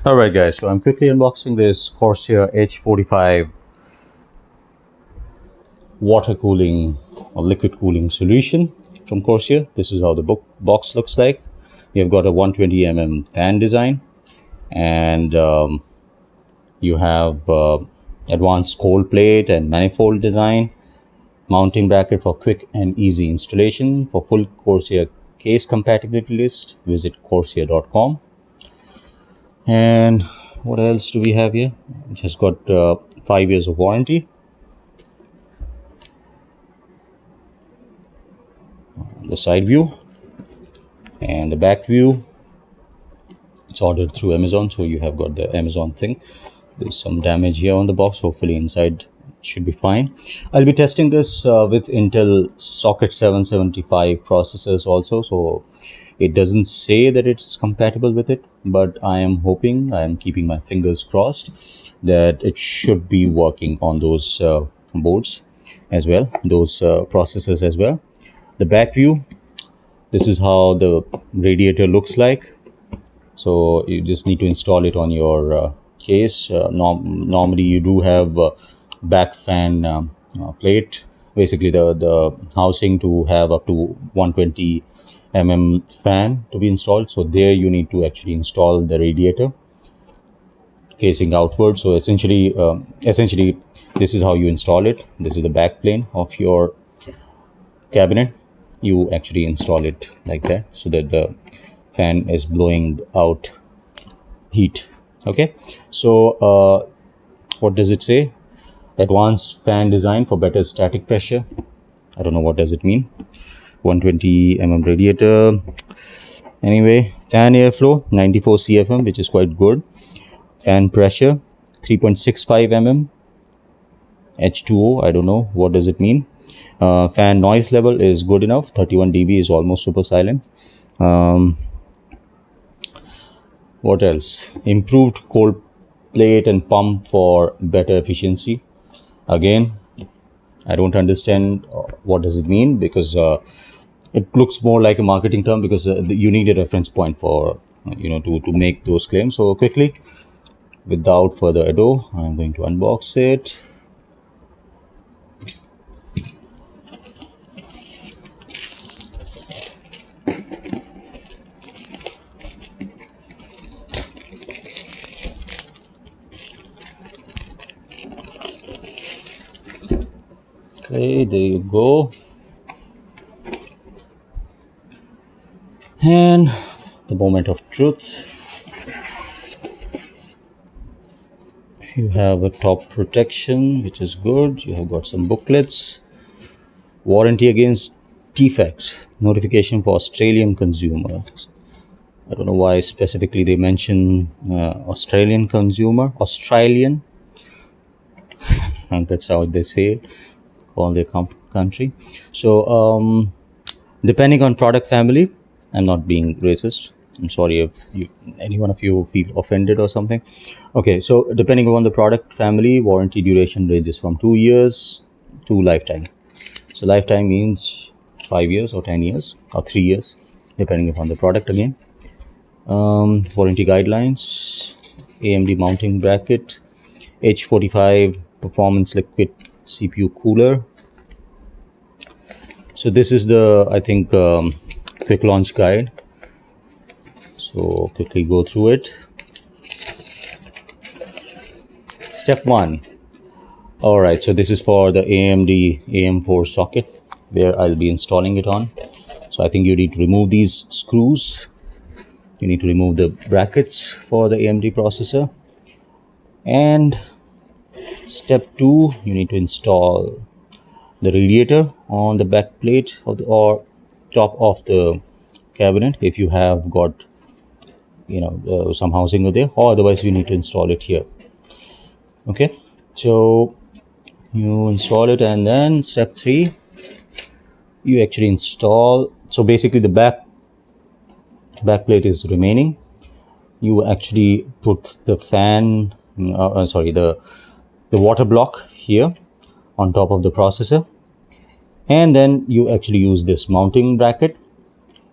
Alright guys, so I'm quickly unboxing this Corsair H45 water cooling or liquid cooling solution from Corsair. This is how the box looks like. You've got a 120 fan design, and you have advanced cold plate and manifold design, mounting bracket for quick and easy installation. For full Corsair case compatibility list, visit corsair.com. And what else do we have here? It has got 5 years of warranty. The side view and the back view. It's ordered through Amazon, so you have got the Amazon thing. There's some damage here on the box. Hopefully inside should be fine. I'll be testing this with Intel socket 775 processors also, so it doesn't say that it's compatible with it, but I am keeping my fingers crossed that it should be working on those boards as well, those processors as well. The back view, this is how the radiator looks like. So you just need to install it on your case. Normally you do have back fan plate, basically the housing to have up to 120 fan to be installed. So there you need to actually install the radiator casing outward. So essentially this is how you install it. This is the back plane of your cabinet. You actually install it like that so that the fan is blowing out heat. Okay, so what does it say? Advanced fan design for better static pressure. I don't know what does it mean. 120 radiator. Anyway, fan airflow 94 cfm, which is quite good. Fan pressure 3.65 H2O. I don't know what does it mean. Fan noise level is good enough. 31 dB is almost super silent. What else? Improved cold plate and pump for better efficiency. Again, I don't understand what does it mean, because it looks more like a marketing term, because you need a reference point for to make those claims. So quickly, without further ado, I'm going to unbox it. Okay, there you go. And the moment of truth. You have a top protection, which is good. You have got some booklets. Warranty against defect. Notification for Australian consumers. I don't know why specifically they mention Australian consumer. Australian. And that's how they say it. Call their country. So depending on product family, I'm not being racist, I'm sorry if any one of you feel offended or something. Okay, so depending on the product family, warranty duration ranges from 2 years to lifetime. So lifetime means 5 years or 10 years or 3 years, depending upon the product again. Warranty guidelines: AMD mounting bracket, H45 performance liquid CPU cooler. So this is the, I think, quick launch guide. So quickly go through it. Step 1. All right, so this is for the AMD AM4 socket where I'll be installing it on. So I think you need to remove these screws. You need to remove the brackets for the AMD processor. And step 2, you need to install the radiator on the back plate of the, or top of the cabinet if you have got some housing over there, or otherwise you need to install it here. Okay, so you install it, and then step 3, you actually install. So basically the back plate is remaining. You actually put the fan the water block here on top of the processor, and then you actually use this mounting bracket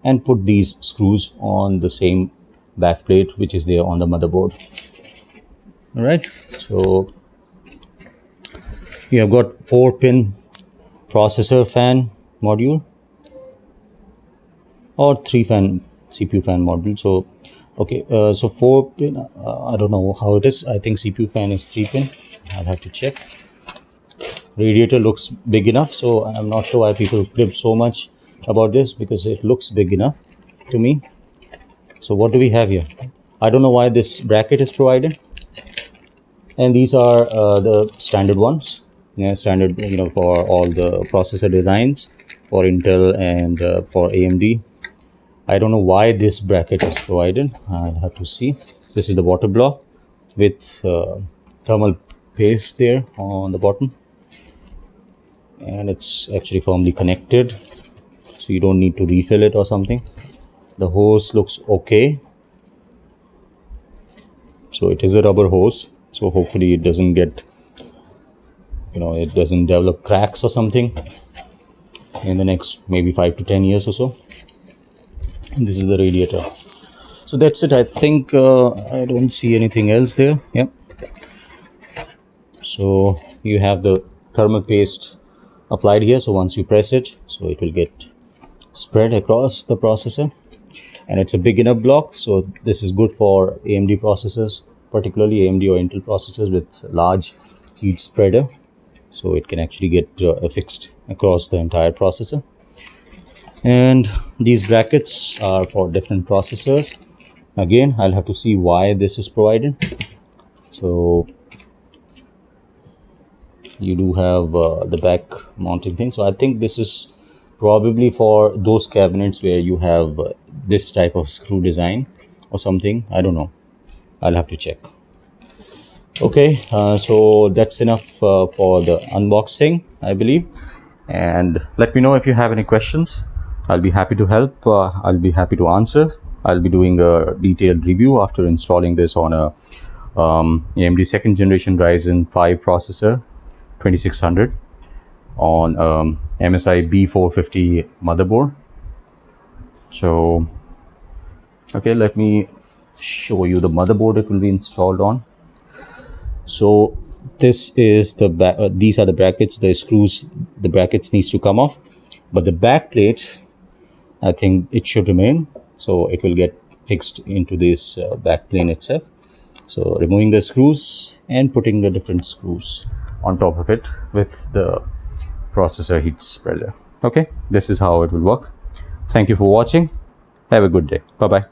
and put these screws on the same back plate which is there on the motherboard. All right, so you have got 4-pin processor fan module or 3 fan CPU fan module. So okay, so 4-pin, I don't know how it is. I think CPU fan is 3-pin. I'll have to check. Radiator looks big enough, so I'm not sure why people crib so much about this, because it looks big enough to me. So what do we have here? I don't know why this bracket is provided, and these are the standard ones. Yeah, standard, for all the processor designs for Intel and for AMD. I don't know why this bracket is provided. I'll have to see. This is the water block with thermal paste there on the bottom, and it's actually firmly connected, so you don't need to refill it or something. The hose looks okay, so it is a rubber hose, so hopefully it doesn't get, it doesn't develop cracks or something in the next maybe 5 to 10 years or so. And this is the radiator. So that's it. I think I don't see anything else there. Yep. So you have the thermal paste applied here, so once you press it, so it will get spread across the processor, and it's a big enough block, so this is good for AMD processors, particularly AMD or Intel processors with large heat spreader, so it can actually get affixed across the entire processor. And these brackets are for different processors. Again, I'll have to see why this is provided. So you do have the back mounting thing, so I think this is probably for those cabinets where you have this type of screw design or something. I don't know, I'll have to check. Okay, so that's enough for the unboxing, I believe. And let me know if you have any questions. I'll be happy to help. I'll be happy to answer. I'll be doing a detailed review after installing this on a AMD second generation Ryzen 5 processor 2600 on MSI B450 motherboard. So okay, let me show you the motherboard it will be installed on. So this is the these are the brackets, the screws, the brackets needs to come off, but the back plate, I think it should remain, so it will get fixed into this back plane itself. So removing the screws and putting the different screws on top of it with the processor heat spreader. Okay, this is how it will work. Thank you for watching. Have a good day. Bye bye.